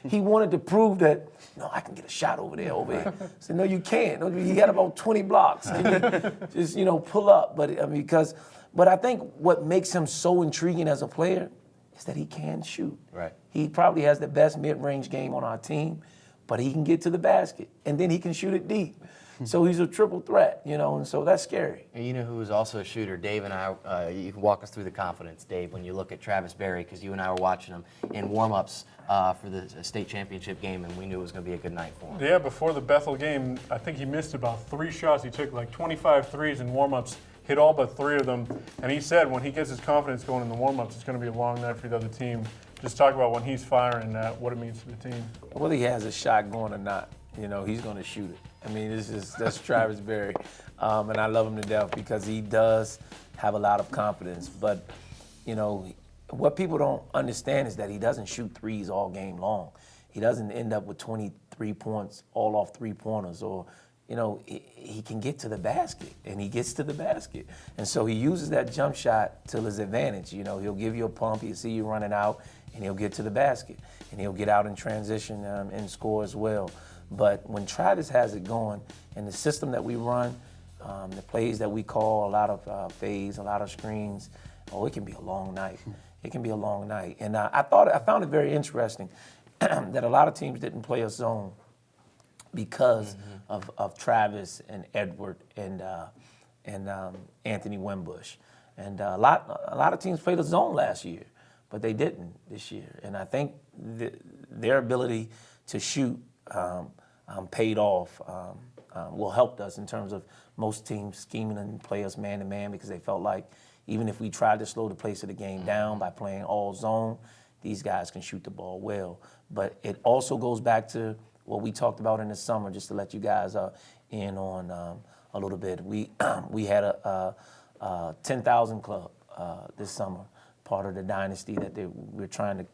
He wanted to prove that, no, I can get a shot over here. I said, no, you can't. No, you got about 20 blocks. Can you just, pull up? But I think what makes him so intriguing as a player is that he can shoot. Right. He probably has the best mid-range game on our team, but he can get to the basket, and then he can shoot it deep. So he's a triple threat, and so that's scary. And you know who is also a shooter? Dave and I, you can walk us through the confidence, Dave, when you look at Travis Berry, because you and I were watching him in warm-ups for the state championship game, and we knew it was going to be a good night for him. Yeah, before the Bethel game, I think he missed about 3 shots. He took like 25 threes in warm-ups, hit all but 3 of them. And he said when he gets his confidence going in the warm-ups, it's going to be a long night for the other team. Just talk about when he's firing, what it means to the team. Whether he has a shot going or not, he's going to shoot it. That's Travis Berry, and I love him to death because he does have a lot of confidence. But you know, what people don't understand is that he doesn't shoot threes all game long. He doesn't end up with 23 points all off three-pointers, or, you know, he can get to the basket, and he gets to the basket. And so he uses that jump shot to his advantage. You know, he'll give you a pump, he'll see you running out, and he'll get to the basket. And he'll get out in transition and score as well. But when Travis has it going, and the system that we run, the plays that we call, a lot of fades, a lot of screens, it can be a long night. It can be a long night. And I found it very interesting that a lot of teams didn't play a zone because of Travis and Edward and Anthony Wimbush. And a lot of teams played a zone last year, but they didn't this year. And I think their ability to shoot paid off, will help us in terms of most teams scheming and play us man-to-man, because they felt like even if we tried to slow the pace of the game down by playing all zone, these guys can shoot the ball well. But it also goes back to what we talked about in the summer, just to let you guys in on a little bit. We had a 10,000 club this summer, part of the dynasty that we're trying to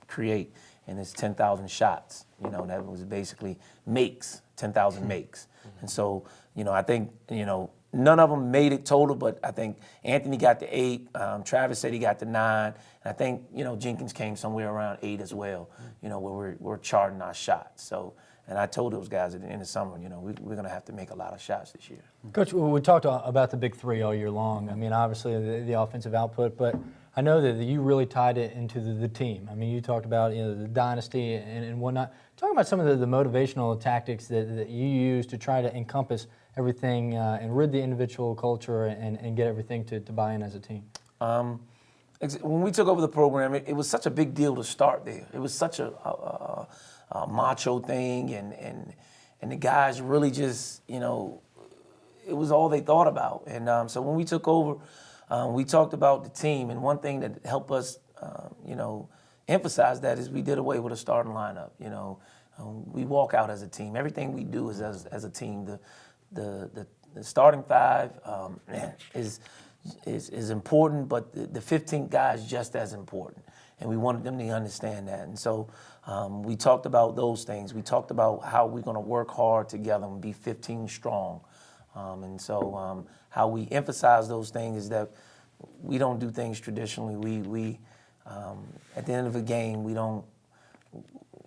create, and it's 10,000 shots. You know, that was basically makes, 10,000 makes. And so, you know, I think, you know, none of them made it total, but I think Anthony got to 8. Travis said he got to 9. And I think, you know, Jenkins came somewhere around 8 as well, you know, where we're charting our shots. So, and I told those guys at the end of the summer, you know, we're going to have to make a lot of shots this year. Coach, we talked about the big three all year long. I mean, obviously the offensive output, but I know that you really tied it into the team. I mean, you talked about, you know, the dynasty and whatnot. Talk about some of the motivational tactics that you use to try to encompass everything and rid the individual culture and get everything to buy in as a team. When we took over the program, it was such a big deal to start there. It was such a macho thing, and the guys really just, you know, it was all they thought about. And so when we took over, we talked about the team, and one thing that helped us, you know, emphasize that is we did away with a starting lineup. You know, we walk out as a team. Everything we do is as a team. The starting five is important, but the 15th guy is just as important, and we wanted them to understand that. And so we talked about those things. We talked about how we're going to work hard together and be 15 strong. And so how we emphasize those things is that we don't do things traditionally. We at the end of a game, we don't,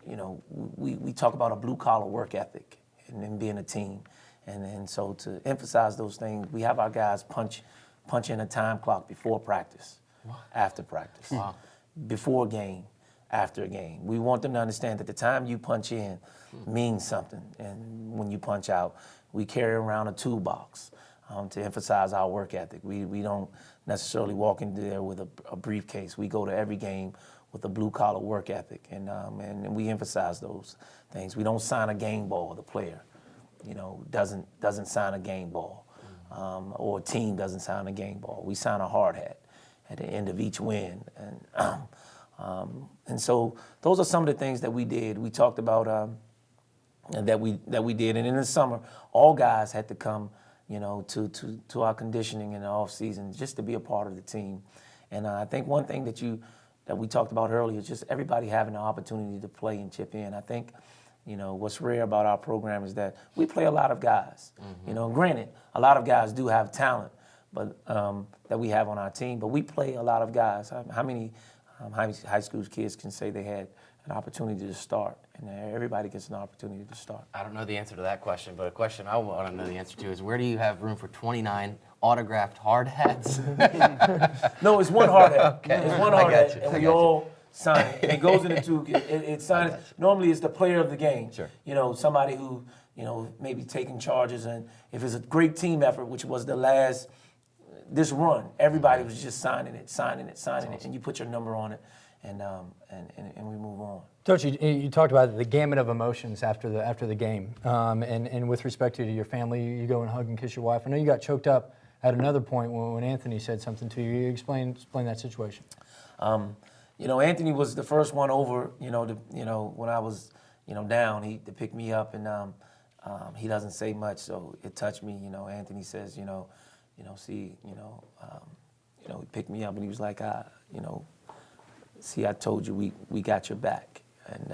you know, we talk about a blue-collar work ethic and being a team. And so to emphasize those things, we have our guys punch in a time clock before practice, after practice, before a game, after a game. We want them to understand that the time you punch in means something. And when you punch out, we carry around a toolbox to emphasize our work ethic. We don't necessarily walk in there with a briefcase. We go to every game with a blue-collar work ethic, and we emphasize those things. We don't sign a game ball, the player, you know, doesn't sign a game ball, or a team doesn't sign a game ball. We sign a hard hat at the end of each win, and so those are some of the things that we did. We talked about that we did, and in the summer, all guys had to come, you know, to our conditioning in the off season just to be a part of the team. And I think one thing that we talked about earlier is just everybody having the opportunity to play and chip in. I think, you know, what's rare about our program is that we play a lot of guys. You know, granted, a lot of guys do have talent, but that we have on our team. But we play a lot of guys. How many high school kids can say they had an opportunity to start? And everybody gets an opportunity to start. I don't know the answer to that question, but a question I want to know the answer to is, where do you have room for 29 autographed hard hats? No, it's one hard hat. Okay. It's one I hard got hat, you. and I we got you. all sign it. And it goes into two. It signs. Normally, it's the player of the game. Sure. You know, somebody who, you know, maybe taking charges, and if it's a great team effort, which was this run, everybody was just signing it, and you put your number on it, and we move on. Coach, you talked about the gamut of emotions after the game, and with respect to your family, you go and hug and kiss your wife. I know you got choked up at another point when Anthony said something to you. You explain that situation. You know, Anthony was the first one over. You know, when I was, you know, down, to pick me up, and he doesn't say much, so it touched me. You know, Anthony says, he picked me up, and he was like, see, I told you we got your back, and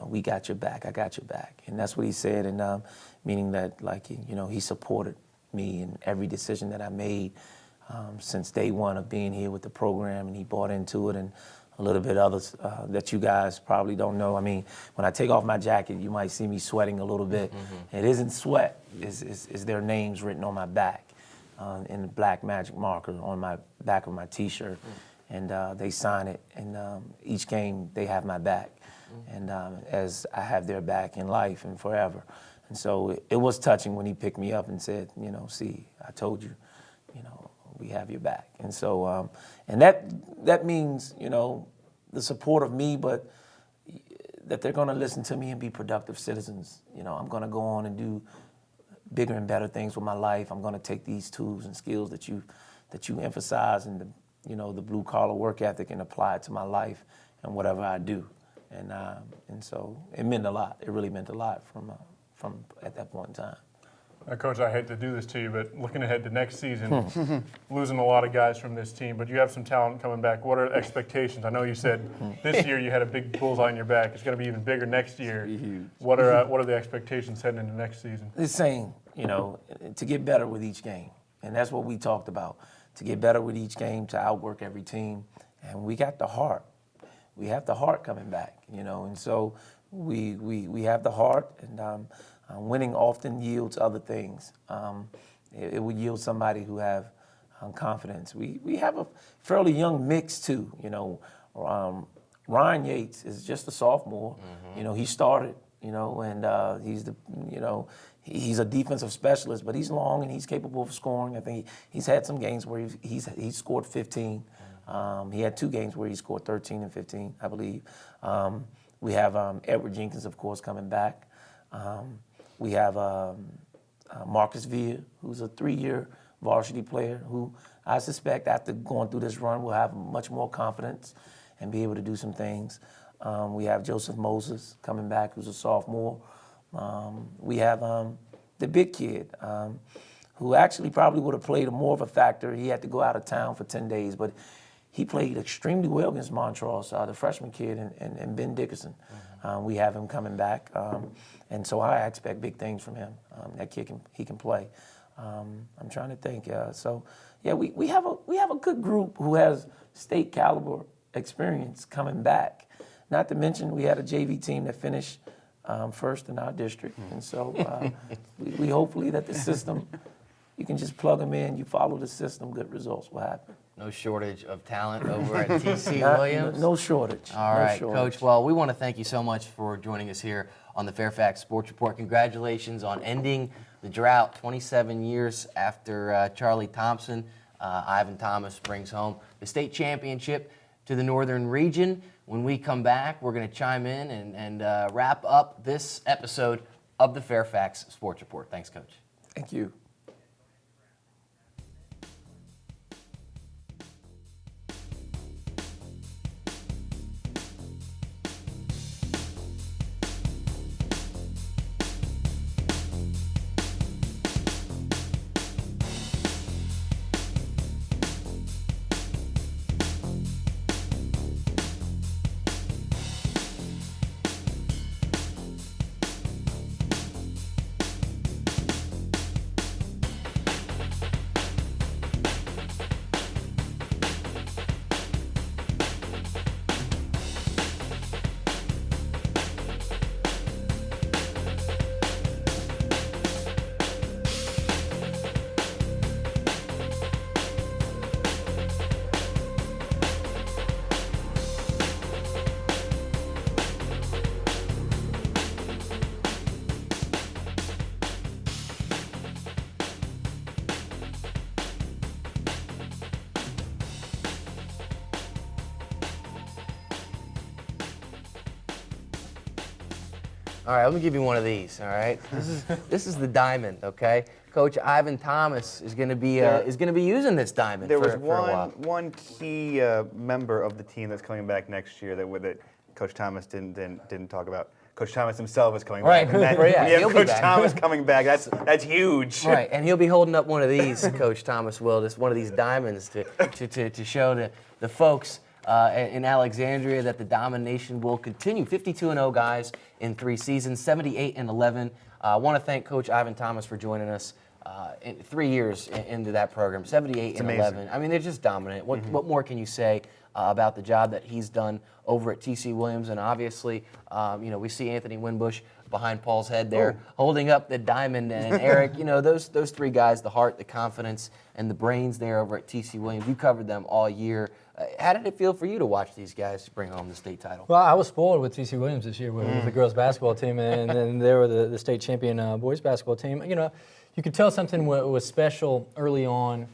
we got your back. I got your back, and that's what he said, and meaning that he supported me in every decision that I made since day one of being here with the program, and he bought into it, and a little bit others that you guys probably don't know. I mean, when I take off my jacket, you might see me sweating a little bit. Mm-hmm. It isn't sweat; it's their names written on my back in the black magic marker on my back of my T-shirt. And they sign it, and each game they have my back, and as I have their back in life and forever. And so it was touching when he picked me up and said, see, I told you, we have your back. And so, and that means, the support of me, but that they're going to listen to me and be productive citizens. I'm going to go on and do bigger and better things with my life. I'm going to take these tools and skills that you emphasize and the blue collar work ethic and apply it to my life and whatever I do. And so it meant a lot. It really meant a lot from at that point in time. Coach, I hate to do this to you, but looking ahead to next season, losing a lot of guys from this team, but you have some talent coming back. What are the expectations? I know you said this year you had a big bullseye on your back. It's going to be even bigger next year. What are the expectations heading into next season? The same, to get better with each game. And that's what we talked about, to get better with each game, to outwork every team. And we got the heart. We have the heart coming back, and so we have the heart, and winning often yields other things. It would yield somebody who have confidence. We have a fairly young mix too. Ryan Yates is just a sophomore. Mm-hmm. He started. And he's he's a defensive specialist, but he's long and he's capable of scoring. I think he's had some games where he's scored 15. He had 2 games where he scored 13 and 15, I believe. We have Edward Jenkins, of course, coming back. We have Marcus Villa, who's a 3-year varsity player who I suspect after going through this run will have much more confidence and be able to do some things. We have Joseph Moses coming back, who's a sophomore. We have the big kid, who actually probably would have played more of a factor. He had to go out of town for 10 days, but he played extremely well against Montrose, the freshman kid, and Ben Dickerson. Mm-hmm. We have him coming back, and so I expect big things from him. That kid he can play. I'm trying to think. We have a good group who has state caliber experience coming back. Not to mention we had a JV team that finished first in our district, and so we hopefully that the system, you can just plug them in, you follow the system, good results will happen. No shortage of talent over at TC Williams. No shortage. All right, Coach. Well, we want to thank you so much for joining us here on the Fairfax Sports Report. Congratulations on ending the drought 27 years after Charlie Thompson. Ivan Thomas brings home the state championship to the Northern Region. When we come back, we're going to chime in and wrap up this episode of the Fairfax Sports Report. Thanks, Coach. Thank you. All right, let me give you one of these. All right, this is the diamond. Okay, Coach Ivan Thomas is going to be using this diamond. There was for a while. one key member of the team that's coming back next year that Coach Thomas didn't talk about. Coach Thomas himself is coming Right. back. And that, Right, yeah, when you he'll have be Coach back. Thomas coming back, that's huge. Right, and he'll be holding up one of these, Coach Thomas will, just one of these diamonds to show the folks in Alexandria that the domination will continue. 52-0 guys in 3 seasons, 78-11. I want to thank Coach Ivan Thomas for joining us in 3 years into that program, 78-11. I mean, they're just dominant. What more can you say about the job that he's done over at TC Williams? And obviously, we see Anthony Winbush behind Paul's head there, holding up the diamond. And Eric, those 3 guys, the heart, the confidence, and the brains there over at TC Williams. You covered them all year. How did it feel for you to watch these guys bring home the state title? Well, I was spoiled with TC Williams this year with the girls basketball team, and then they were the state champion boys basketball team. You could tell something was special early on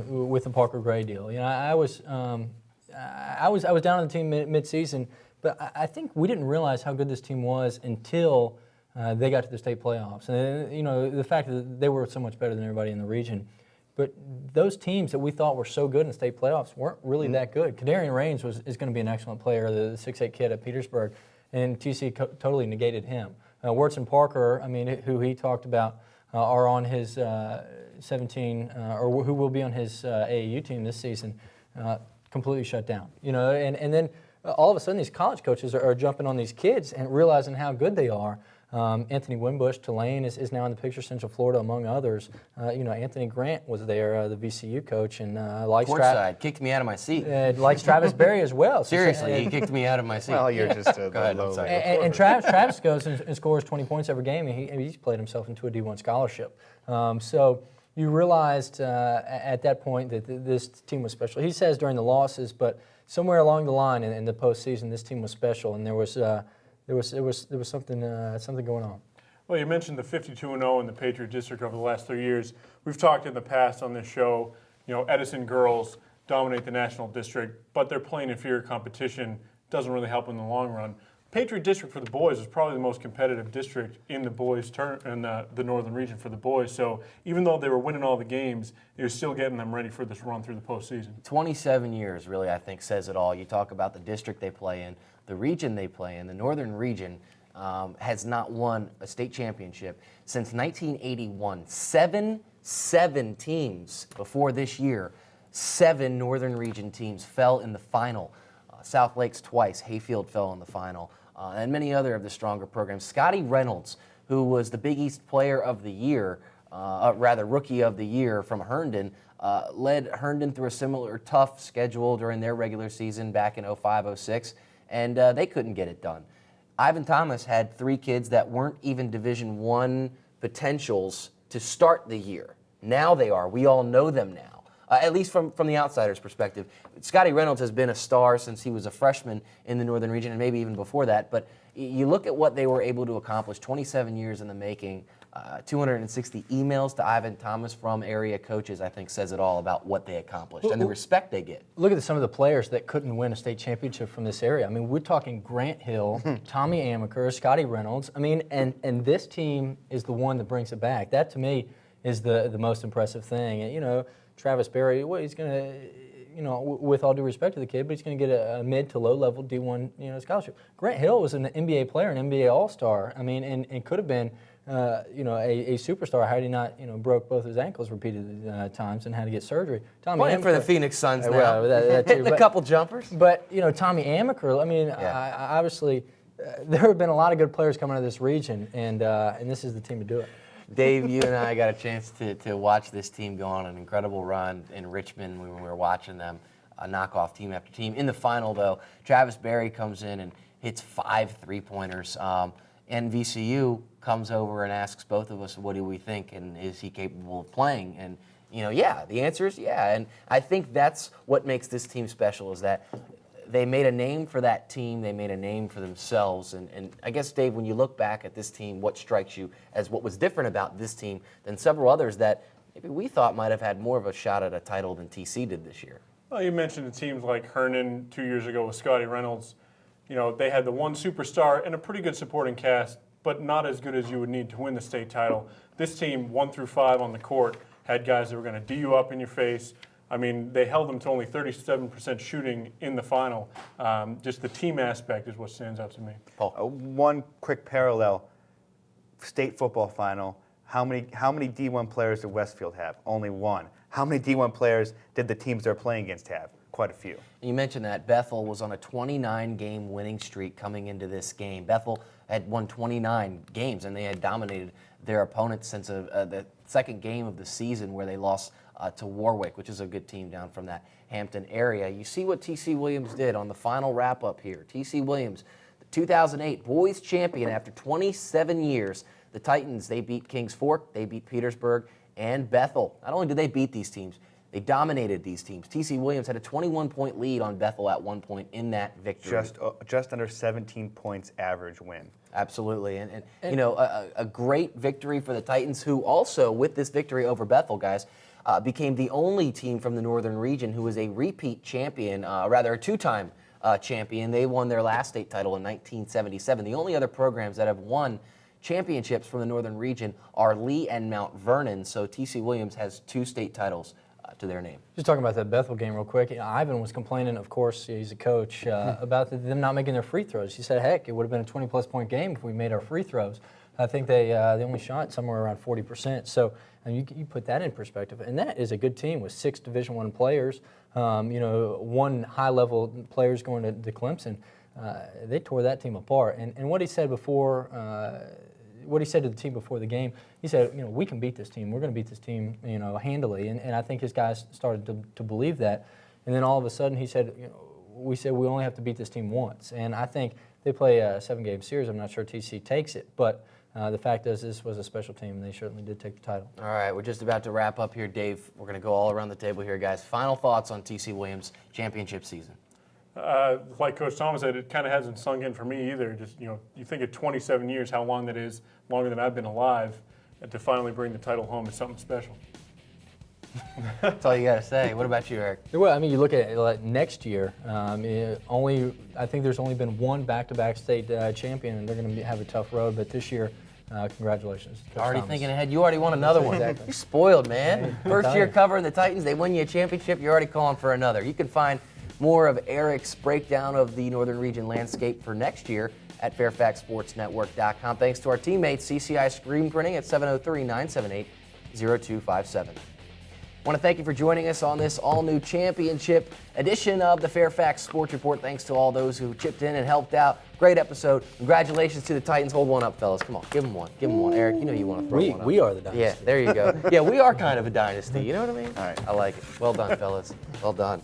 with the Parker Gray deal. I was down on the team mid-season, but I think we didn't realize how good this team was until they got to the state playoffs. And the fact that they were so much better than everybody in the region. But those teams that we thought were so good in the state playoffs weren't really that good. Kadarian Raines is going to be an excellent player, the 6'8" kid at Petersburg, and TC totally negated him. Wirtz and Parker, who he talked about, are on his 17, or who will be on his AAU team this season, completely shut down. And then all of a sudden these college coaches are jumping on these kids and realizing how good they are. Anthony Winbush, Tulane is now in the picture, Central Florida, among others. Anthony Grant was there, the VCU coach, and likes Courtside, kicked me out of my seat. likes Travis Berry as well. Seriously, he kicked me out of my seat. Well, you're just a Go ahead, I'm low. sorry. And Travis goes and scores 20 points every game, and he's played himself into a D1 scholarship. So you realized at that point that this team was special. He says during the losses, but somewhere along the line in the postseason, this team was special, and there was something going on. Well, you mentioned the 52-0 in the Patriot District over the last 3 years. We've talked in the past on this show, Edison girls dominate the National District, but they're playing inferior competition. Doesn't really help in the long run. Patriot District for the boys is probably the most competitive district in the boys' in the northern region for the boys. So even though they were winning all the games, they were still getting them ready for this run through the postseason. 27 years really, I think, says it all. You talk about the district they play in, the region they play in. The northern region has not won a state championship since 1981. Seven teams before this year, 7 northern region teams fell in the final. South Lakes twice, Hayfield fell in the final, and many other of the stronger programs. Scotty Reynolds, who was the Big East Player of the Year, Rookie of the Year from Herndon, led Herndon through a similar tough schedule during their regular season back in 05-06, and they couldn't get it done. Ivan Thomas had 3 kids that weren't even Division I potentials to start the year. Now they are. We all know them now. At least from the outsider's perspective. Scotty Reynolds has been a star since he was a freshman in the Northern Region, and maybe even before that. But you look at what they were able to accomplish, 27 years in the making, 260 emails to Ivan Thomas from area coaches, I think says it all about what they accomplished and the respect they get. Look at some of the players that couldn't win a state championship from this area. We're talking Grant Hill, Tommy Amaker, Scotty Reynolds. And this team is the one that brings it back. That, to me, is the most impressive thing. And, Travis Berry, well, he's going to, with all due respect to the kid, but he's going to get a mid to low level D1, scholarship. Grant Hill was an NBA player, an NBA All-Star. And could have been, a superstar had he not, broke both his ankles repeated times and had to get surgery. Tommy Playing for the Amaker- Phoenix Suns now. Well, that too, Hitting a couple jumpers. But, Tommy Amaker, obviously, there have been a lot of good players coming out of this region, and this is the team to do it. Dave, you and I got a chance to watch this team go on an incredible run in Richmond when we were watching them knock off team after team. In the final, though, Travis Berry comes in and hits 5 3-pointers. And VCU comes over and asks both of us, what do we think, and is he capable of playing? And, the answer is yeah. And I think that's what makes this team special, is that they made a name for that team. They made a name for themselves. And I guess, Dave, when you look back at this team, what strikes you as what was different about this team than several others that maybe we thought might have had more of a shot at a title than TC did this year? Well, you mentioned the teams like Herndon 2 years ago with Scotty Reynolds. They had the one superstar and a pretty good supporting cast, but not as good as you would need to win the state title. This team, 1 through 5 on the court, had guys that were going to D you up in your face, I mean, they held them to only 37% shooting in the final. Just the team aspect is what stands out to me. One quick parallel: state football final. How many D1 players did Westfield have? Only one. How many D1 players did the teams they're playing against have? Quite a few. You mentioned that Bethel was on a 29-game winning streak coming into this game. Bethel had won 29 games, and they had dominated their opponents since the second game of the season, where they lost to Warwick, which is a good team down from that Hampton area. You see what T.C. Williams did on the final wrap-up here. T.C. Williams, the 2008 boys champion after 27 years. The Titans, they beat Kings Fork, they beat Petersburg, and Bethel. Not only did they beat these teams, they dominated these teams. T.C. Williams had a 21-point lead on Bethel at one point in that victory. Just under 17 points average win. Absolutely, and you know, a great victory for the Titans, who also, with this victory over Bethel, guys, became the only team from the Northern region who was a repeat champion, rather a two-time champion. They won their last state title in 1977. The only other programs that have won championships from the Northern region are Lee and Mount Vernon, so T.C. Williams has 2 state titles to their name. Just talking about that Bethel game real quick, Ivan was complaining, of course, he's a coach, about them not making their free throws. He said, heck, it would have been a 20-plus point game if we made our free throws. I think they only shot somewhere around 40%. So and you put that in perspective, and that is a good team with 6 Division I players, you know, 1 high-level players going to Clemson. They tore that team apart. And what he said before, what he said to the team before the game, he said, you know, we can beat this team. We're going to beat this team, you know, handily. And I think his guys started to believe that. And then all of a sudden he said, you know, we said we only have to beat this team once. And I think they play a 7-game series. I'm not sure TC takes it, but the fact is this was a special team, and they certainly did take the title. All right, we're just about to wrap up here, Dave. We're going to go all around the table here, guys. Final thoughts on T.C. Williams' championship season. Like Coach Thomas said, it kind of hasn't sunk in for me either. Just, you know, you think of 27 years, how long that is, longer than I've been alive, and to finally bring the title home is something special. That's all you got to say. What about you, Eric? Well, I mean, you look at it, like next year. I think there's only been 1 back-to-back state champion, and they're going to have a tough road. But this year, congratulations, Coach Already Thomas. thinking ahead. You already won another one. Exactly. You're spoiled, man. First year tired. covering the Titans, they win you a championship. You're already calling for another. You can find more of Eric's breakdown of the Northern Region landscape for next year at FairfaxSportsNetwork.com. Thanks to our teammates, CCI Screen Printing at 703-978-0257. I want to thank you for joining us on this all-new championship edition of the Fairfax Sports Report. Thanks to all those who chipped in and helped out. Great episode. Congratulations to the Titans. Hold one up, fellas. Come on, give them one. Give them one. Eric, you know you want to throw one up. We are the dynasty. Yeah, there you go. Yeah, we are kind of a dynasty. You know what I mean? All right. I like it. Well done, fellas. Well done.